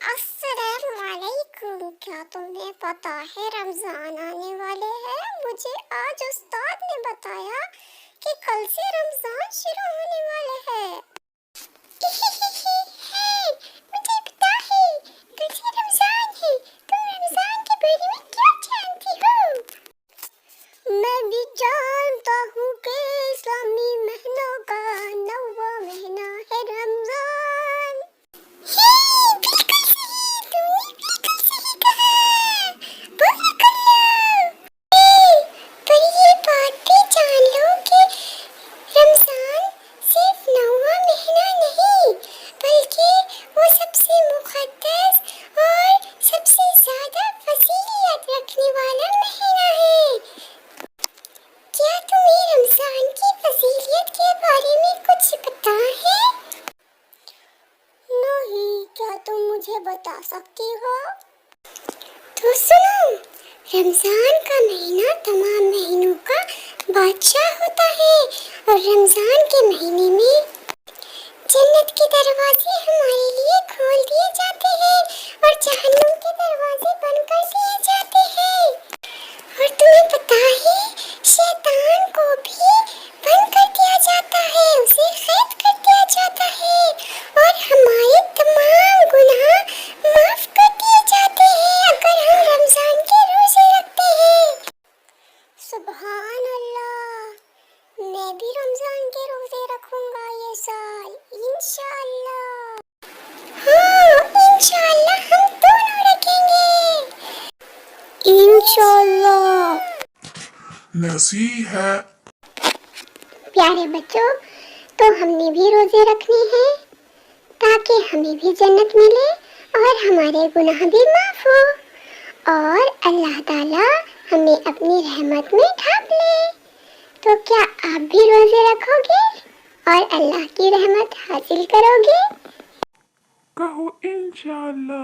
السلام علیکم. کیا تمہیں پتا ہے رمضان آنے والے ہیں؟ مجھے آج استاد نے بتایا کہ کل سے رمضان شروع ہونے والا ہے. مجھے پتا ہے کل سے رمضان ہے. تم رمضان کے بارے میں کیا جانتی ہو؟ میں بھی جانتا ہوں کہ اسلامی مہینوں کا 9واں مہینہ ہے رمضان. تم مجھے بتا سکتی ہو؟ تو سنو، رمضان کا مہینہ تمام مہینوں کا بادشاہ ہوتا ہے، اور رمضان کے مہینے میں جنت کے دروازے ہمارے لیے کھول دیے جاتے ہیں اور جہنم کے دروازے بند کر دیے جاتے ہیں. اور تمہیں پتا ہے شیطان کو بھی بند کر دیا جاتا ہے، اسے قید کر دیا جاتا ہے، اور ہمارے تمام گناہ معاف کر دیے جاتے ہیں اگر ہم رمضان کے روزے رکھتے ہیں. سبحان اللہ، میں بھی رمضان کے روزے رکھوں گا یہ سال انشاءاللہ. ہاں انشاءاللہ ہم دونوں رکھیں گے انشاءاللہ. نصیحت. پیارے بچوں، تو ہم نے بھی روزے رکھنے ہیں تاکہ ہمیں بھی جنت ملے اور ہمارے گناہ بھی معاف ہو، اور اللہ تعالیٰ ہمیں اپنی رحمت میں ڈھانپ لے. تو کیا آپ بھی روزے رکھو گے اور اللہ کی رحمت حاصل کرو گے؟ کہو انشاءاللہ.